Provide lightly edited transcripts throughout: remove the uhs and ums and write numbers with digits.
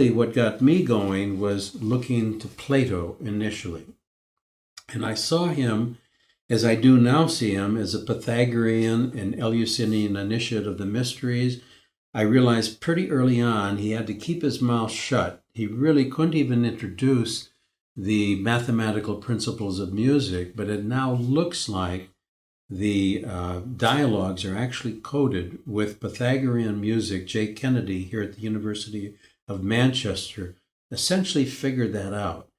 really what got me going was looking to Plato initially. And I saw him, as I do now see him, as a Pythagorean and Eleusinian initiate of the mysteries. I realized pretty early on he had to keep his mouth shut. He really couldn't even introduce the mathematical principles of music, but it now looks like the dialogues are actually coded with Pythagorean music. Jay Kennedy here at the University of Manchester essentially figured that out.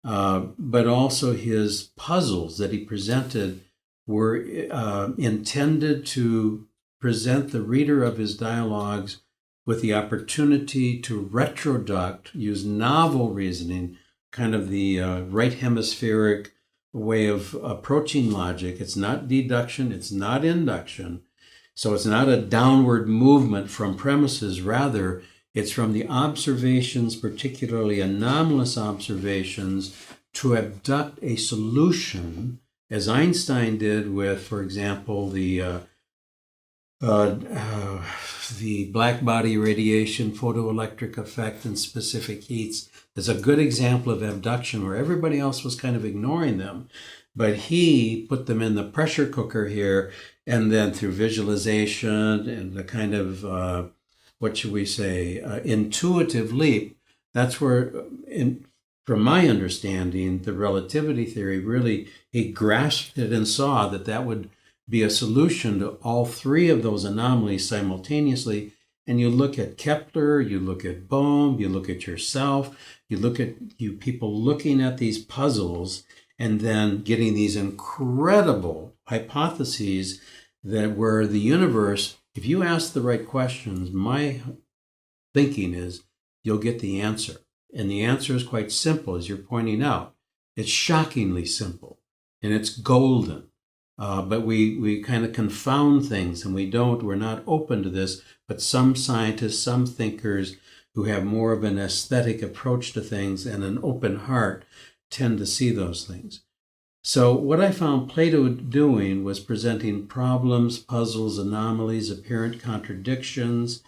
But also his puzzles that he presented were intended to present the reader of his dialogues with the opportunity to retroduct, use novel reasoning, kind of the right hemispheric way of approaching logic. It's not deduction, it's not induction. So it's not a downward movement from premises. Rather, it's from the observations, particularly anomalous observations, to abduct a solution, as Einstein did with, for example, the black body radiation, photoelectric effect, and specific heats. There's a good example of abduction where everybody else was kind of ignoring them, but he put them in the pressure cooker here, and then through visualization and the kind of, intuitive leap, that's where, from my understanding, the relativity theory really, he grasped it and saw that that would be a solution to all three of those anomalies simultaneously. And you look at Kepler, you look at Bohm, you look at yourself, you look at you people looking at these puzzles and then getting these incredible hypotheses that where the universe, if you ask the right questions, my thinking is you'll get the answer. And the answer is quite simple, as you're pointing out. It's shockingly simple, and it's golden. But we kind of confound things, and we're not open to this. But some scientists, some thinkers who have more of an aesthetic approach to things and an open heart tend to see those things. So what I found Plato doing was presenting problems, puzzles, anomalies, apparent contradictions,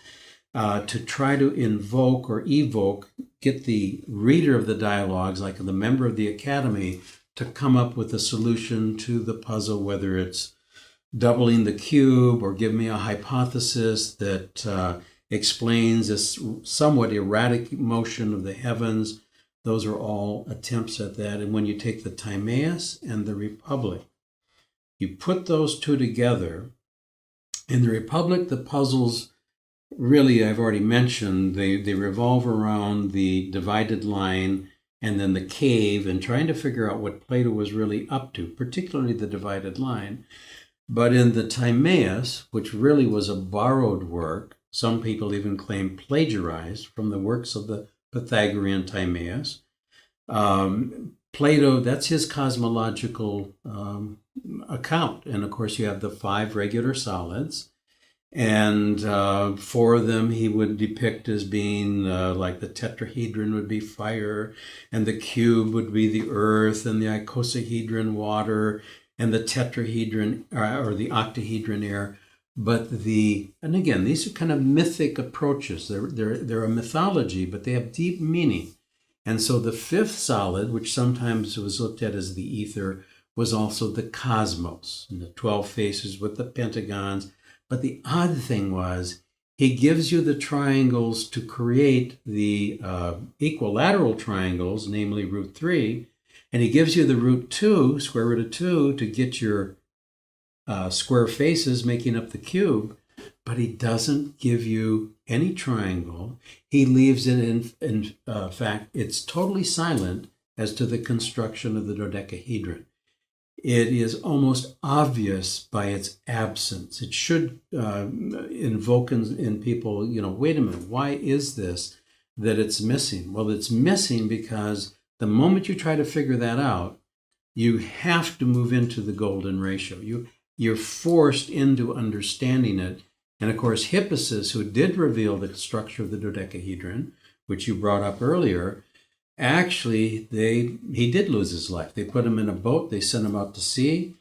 to try to invoke or evoke, get the reader of the dialogues, like the member of the academy, to come up with a solution to the puzzle, whether it's doubling the cube or give me a hypothesis that explains this somewhat erratic motion of the heavens. Those are all attempts at that. And when you take the Timaeus and the Republic, you put those two together. In the Republic, the puzzles really, I've already mentioned, they revolve around the divided line and then the cave and trying to figure out what Plato was really up to, particularly the divided line. But in the Timaeus, which really was a borrowed work, some people even claim plagiarized from the works of the Pythagorean Timaeus, Plato, that's his cosmological account. And of course, you have the 5 regular solids. And 4 of them he would depict as being like the tetrahedron would be fire, and the cube would be the earth, and the icosahedron water, and the tetrahedron or the octahedron air. But and again, these are kind of mythic approaches. They're a mythology, but they have deep meaning. And so the 5th solid, which sometimes was looked at as the ether, was also the cosmos, and the 12 faces with the pentagons. But the odd thing was, he gives you the triangles to create the equilateral triangles, namely root 3, and he gives you the root 2, square root of 2, to get your square faces making up the cube, but he doesn't give you any triangle. He leaves it in fact, it's totally silent as to the construction of the dodecahedron. It is almost obvious by its absence. It should invoke in people, wait a minute, why is this that it's missing? Well, it's missing because the moment you try to figure that out, you have to move into the golden ratio. You're forced into understanding it. And of course, Hippasus, who did reveal the structure of the dodecahedron, which you brought up earlier, actually, he did lose his life. They put him in a boat. They sent him out to sea.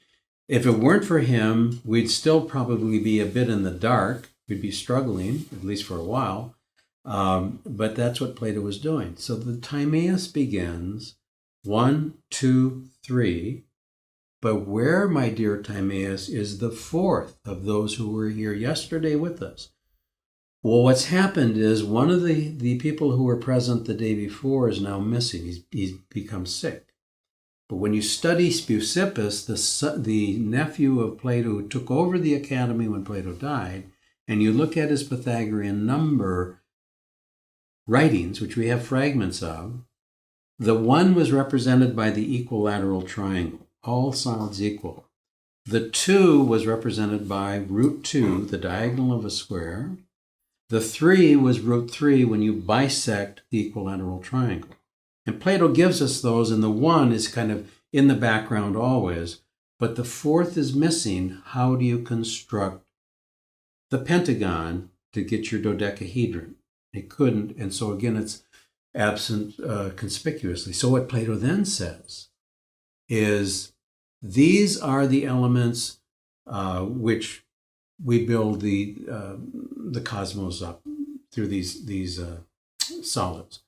If it weren't for him, we'd still probably be a bit in the dark. We'd be struggling, at least for a while. But that's what Plato was doing. So the Timaeus begins 1, 2, 3. But where, my dear Timaeus, is the fourth of those who were here yesterday with us? Well, what's happened is one of the people who were present the day before is now missing. He's become sick. But when you study Speusippus, the nephew of Plato who took over the academy when Plato died, and you look at his Pythagorean number writings, which we have fragments of, the 1 was represented by the equilateral triangle, all sides equal. The 2 was represented by root 2, the diagonal of a square. The 3 was root 3 when you bisect the equilateral triangle. And Plato gives us those, and the 1 is kind of in the background always, but the 4th is missing. How do you construct the pentagon to get your dodecahedron? It couldn't, and so again, it's absent conspicuously. So what Plato then says is these are the elements which we build the cosmos up through these solids.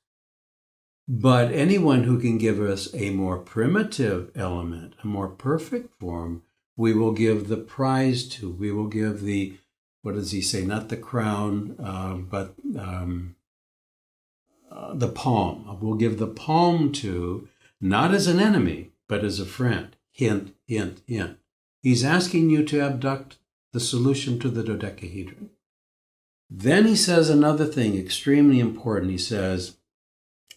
But anyone who can give us a more primitive element, a more perfect form, we will give the prize to. We will give the, what does he say? Not the crown, but the palm. We'll give the palm to, not as an enemy, but as a friend. Hint, hint, hint. He's asking you to abduct the solution to the dodecahedron. Then he says another thing extremely important. He says,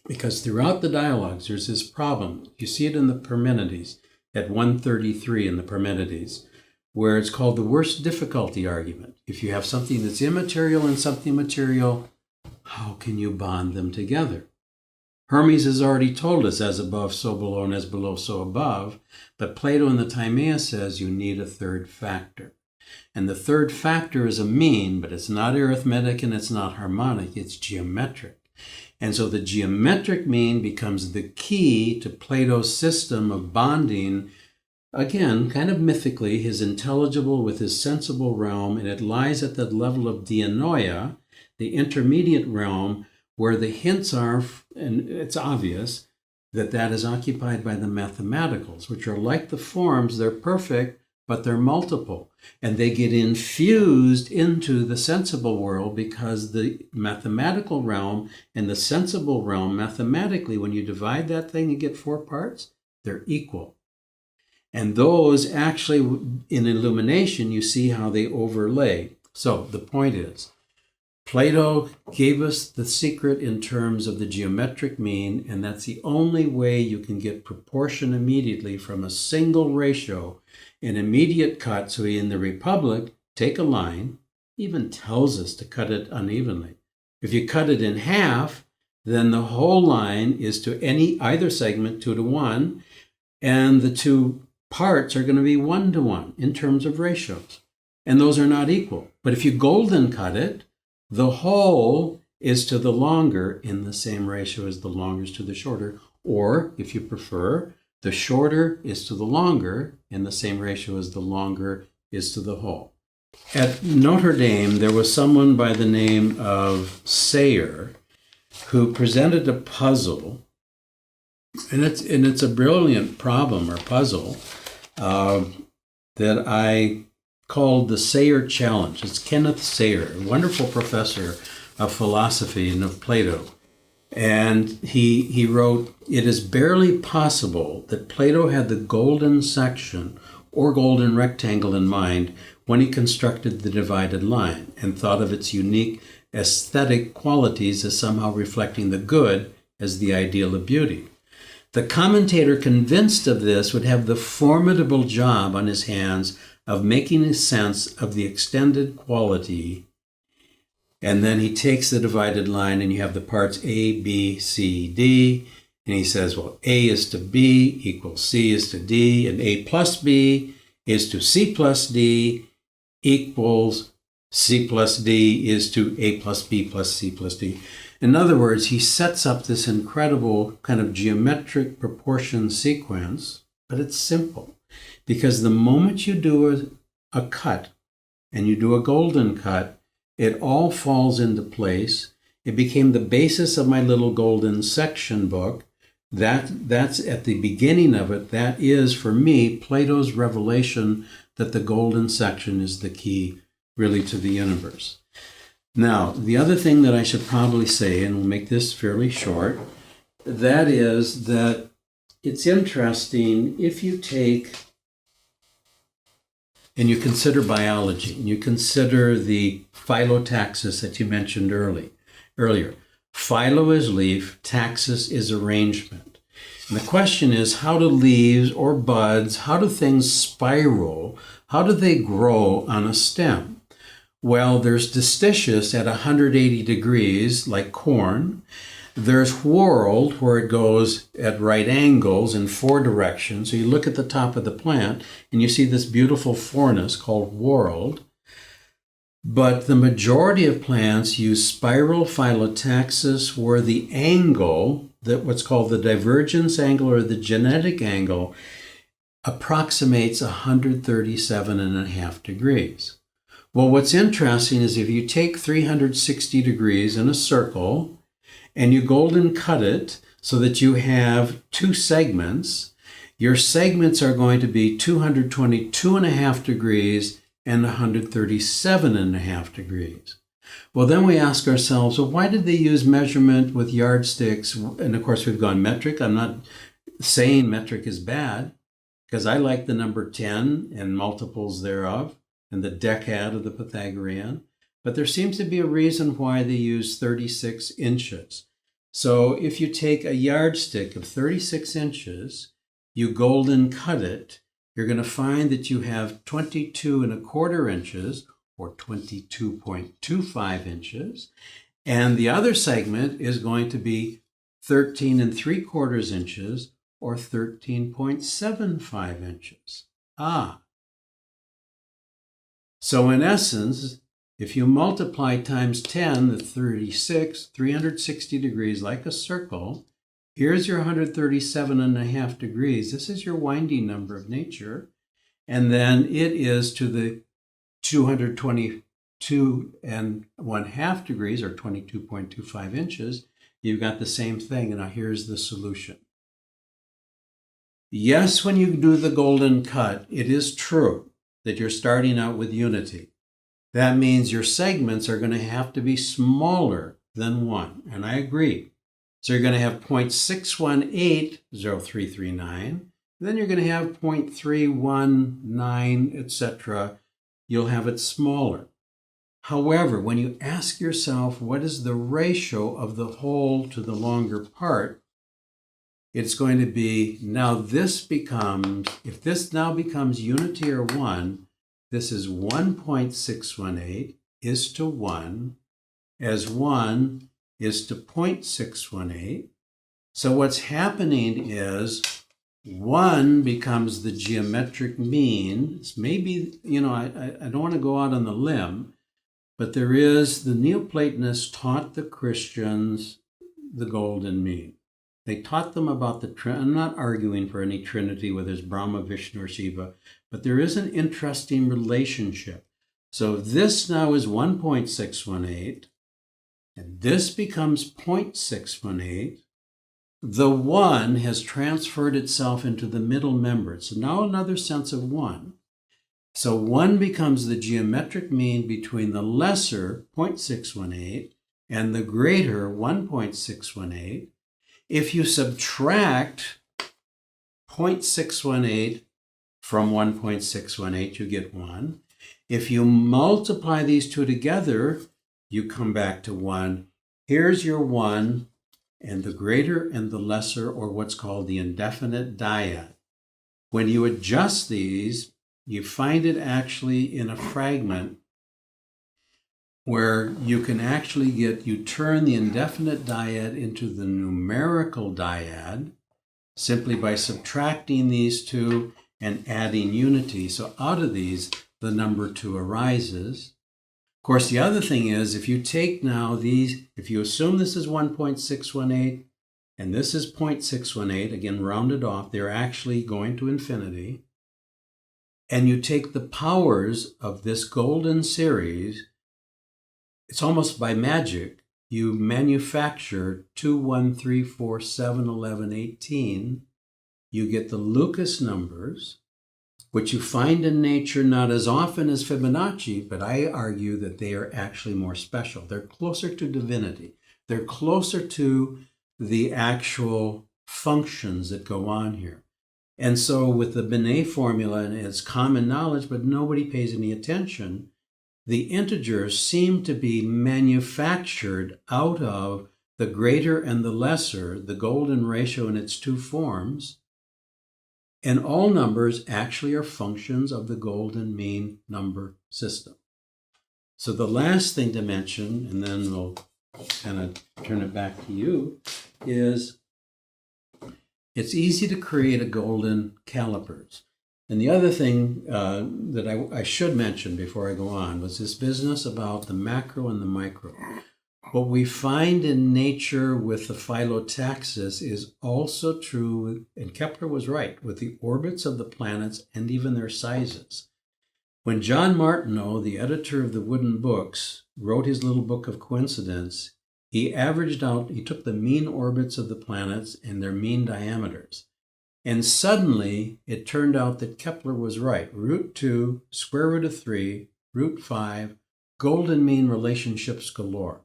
because throughout the dialogues, there's this problem. You see it in the Parmenides, at 133 in the Parmenides, where it's called the worst difficulty argument. If you have something that's immaterial and something material, how can you bond them together? Hermes has already told us, as above, so below, and as below, so above. But Plato in the Timaeus says you need a third factor. And the third factor is a mean, but it's not arithmetic and it's not harmonic, it's geometric. And so the geometric mean becomes the key to Plato's system of bonding, again, kind of mythically, his intelligible with his sensible realm, and it lies at the level of dianoia, the intermediate realm, where the hints are, and it's obvious, that is occupied by the mathematicals, which are like the forms, they're perfect, but they're multiple. And they get infused into the sensible world because the mathematical realm and the sensible realm, mathematically, when you divide that thing and get 4 parts, they're equal. And those actually, in illumination, you see how they overlay. So the point is, Plato gave us the secret in terms of the geometric mean, and that's the only way you can get proportion immediately from a single ratio, an immediate cut. So in the Republic, take a line, even tells us to cut it unevenly. If you cut it in half, then the whole line is to either segment 2 to 1, and the 2 parts are going to be 1 to 1 in terms of ratios. And those are not equal. But if you golden cut it, the whole is to the longer in the same ratio as the longer is to the shorter. Or, if you prefer, the shorter is to the longer in the same ratio as the longer is to the whole. At Notre Dame, there was someone by the name of Sayer who presented a puzzle, and it's a brilliant problem or puzzle that I called the Sayer Challenge. It's Kenneth Sayer, a wonderful professor of philosophy and of Plato. And he wrote, "It is barely possible that Plato had the golden section or golden rectangle in mind when he constructed the divided line and thought of its unique aesthetic qualities as somehow reflecting the good as the ideal of beauty. The commentator convinced of this would have the formidable job on his hands of making a sense of the extended quality." And then he takes the divided line and you have the parts A, B, C, D. And he says, well, A is to B equals C is to D, and A plus B is to C plus D equals C plus D is to A plus B plus C plus D. In other words, he sets up this incredible kind of geometric proportion sequence, but it's simple. Because the moment you do a cut, and you do a golden cut, it all falls into place. It became the basis of my little golden section book. That's at the beginning of it. That is, for me, Plato's revelation that the golden section is the key, really, to the universe. Now, the other thing that I should probably say, and we'll make this fairly short, that is that it's interesting if you take and you consider biology, and you consider the phyllotaxis that you mentioned earlier. Phyllo is leaf, taxis is arrangement. And the question is, how do leaves or buds, how do things spiral? How do they grow on a stem? Well, there's distichus at 180 degrees, like corn. There's whorled, where it goes at right angles in 4 directions. So you look at the top of the plant, and you see this beautiful fornus called whorled. But the majority of plants use spiral phyllotaxis, where the angle, that what's called the divergence angle or the genetic angle, approximates 137.5 degrees. Well, what's interesting is if you take 360 degrees in a circle and you golden cut it so that you have 2 segments, your segments are going to be 222.5 degrees and 137.5 degrees. Well, then we ask ourselves, well, why did they use measurement with yardsticks? And of course, we've gone metric. I'm not saying metric is bad, because I like the number 10 and multiples thereof, and the decad of the Pythagorean. But there seems to be a reason why they use 36 inches. So if you take a yardstick of 36 inches, you golden cut it, you're going to find that you have 22.25 inches, or 22.25 inches. And the other segment is going to be 13.75 inches, or 13.75 inches. So in essence, if you multiply times 10, the 36, 360 degrees, like a circle, here's your 137.5 degrees. This is your winding number of nature. And then it is to the 222.5 degrees, or 22.25 inches. You've got the same thing. And now here's the solution. Yes, when you do the golden cut, it is true that you're starting out with unity. That means your segments are going to have to be smaller than 1, and I agree. So you're going to have 0.6180339, then you're going to have 0.319, etc. You'll have it smaller. However, when you ask yourself what is the ratio of the whole to the longer part, it's going to be, now this becomes, if this now becomes unity or 1, this is 1.618 is to 1, as 1 is to 0.618. So what's happening is 1 becomes the geometric mean. It's maybe, I don't want to go out on the limb, but the Neoplatonists taught the Christians the golden mean. They taught them about the Trinity. I'm not arguing for any Trinity, whether it's Brahma, Vishnu, or Shiva, but there is an interesting relationship. So this now is 1.618, and this becomes 0.618. The 1 has transferred itself into the middle member. So now another sense of 1. So 1 becomes the geometric mean between the lesser 0.618 and the greater 1.618. If you subtract 0.618 from 1.618, you get 1. If you multiply these two together, you come back to 1. Here's your 1, and the greater and the lesser, or what's called the indefinite dyad. When you adjust these, you find it actually in a fragment where you can actually you turn the indefinite dyad into the numerical dyad simply by subtracting these two and adding unity. So out of these, the number 2 arises. Of course, the other thing is, if you take now these, if you assume this is 1.618 and this is 0.618, again, rounded off, they're actually going to infinity, and you take the powers of this golden series, it's almost by magic you manufacture 2, 1, 3, 4, 7, 11, 18, you get the Lucas numbers, which you find in nature not as often as Fibonacci, but I argue that they are actually more special. They're closer to divinity. They're closer to the actual functions that go on here. And so with the Binet formula, and it's common knowledge, but nobody pays any attention, the integers seem to be manufactured out of the greater and the lesser, the golden ratio in its two forms. And all numbers actually are functions of the golden mean number system. So the last thing to mention, and then we'll kind of turn it back to you, is it's easy to create a golden calipers. And the other thing that I should mention before I go on was this business about the macro and the micro. What we find in nature with the phyllotaxis is also true, and Kepler was right, with the orbits of the planets and even their sizes. When John Martineau, the editor of the Wooden Books, wrote his little book of coincidence, he took the mean orbits of the planets and their mean diameters. And suddenly it turned out that Kepler was right. Root 2, square root of 3, root 5, golden mean relationships galore.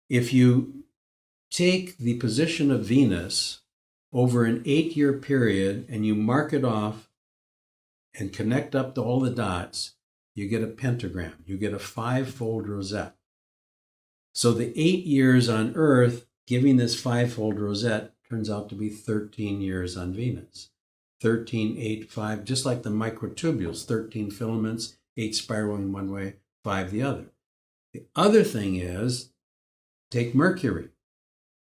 If you take the position of Venus over an 8-year period and you mark it off and connect up to all the dots, you get a pentagram. You get a 5-fold rosette. So the 8 years on Earth giving this 5-fold rosette turns out to be 13 years on Venus. 13, 8, 5, just like the microtubules, 13 filaments, 8 spiraling one way, 5 the other. The other thing is, take Mercury.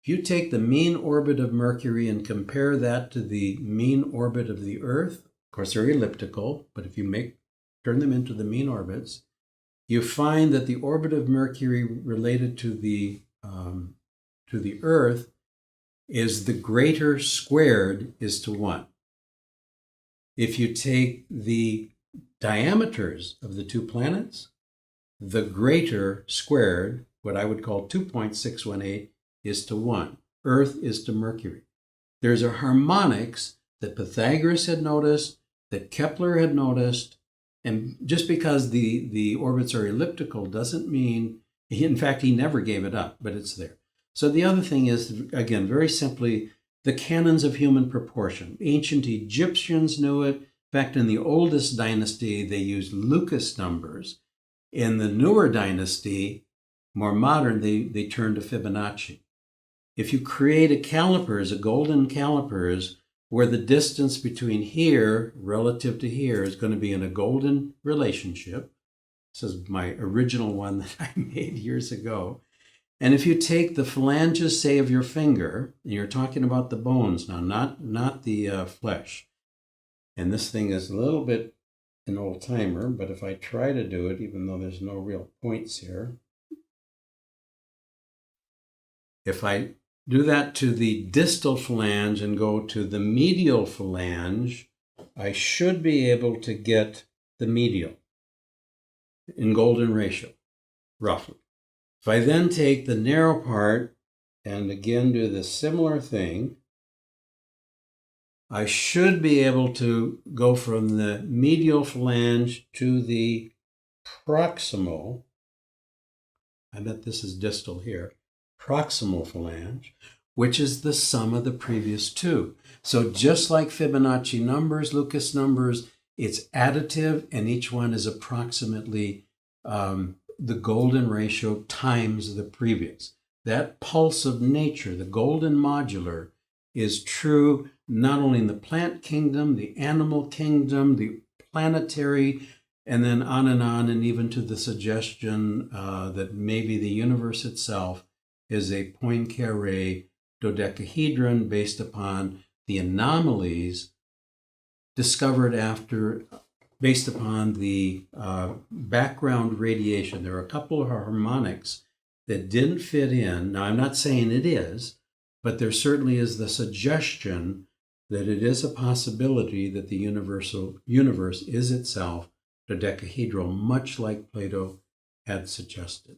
If you take the mean orbit of Mercury and compare that to the mean orbit of the Earth, of course they're elliptical, but if you turn them into the mean orbits, you find that the orbit of Mercury related to the Earth is the greater squared is to 1. If you take the diameters of the two planets, the greater squared, what I would call 2.618, is to 1. Earth is to Mercury. There's a harmonics that Pythagoras had noticed, that Kepler had noticed, and just because the orbits are elliptical doesn't mean, in fact, he never gave it up, but it's there. So the other thing is, again, very simply, the canons of human proportion. Ancient Egyptians knew it. In fact, in the oldest dynasty, they used Lucas numbers. In the newer dynasty, more modern, they turned to Fibonacci. If you create a calipers, a golden calipers, where the distance between here relative to here is going to be in a golden relationship. This is my original one that I made years ago. And if you take the phalanges, say, of your finger, and you're talking about the bones now, not the flesh. And this thing is a little bit an old timer, but if I try to do it, even though there's no real points here, if I do that to the distal phalange and go to the medial phalange, I should be able to get the medial in golden ratio, roughly. If I then take the narrow part and again do the similar thing, I should be able to go from the medial phalange to the proximal. I bet this is distal here. Proximal phalange, which is the sum of the previous two. So just like Fibonacci numbers, Lucas numbers, it's additive, and each one is approximately the golden ratio times the previous. That pulse of nature, the golden modular, is true not only in the plant kingdom, the animal kingdom, the planetary, and then on, and even to the suggestion that maybe the universe itself is a Poincaré dodecahedron based upon the anomalies discovered based upon the background radiation. There are a couple of harmonics that didn't fit in. Now, I'm not saying it is, but there certainly is the suggestion that it is a possibility that the universe is itself dodecahedral, much like Plato had suggested.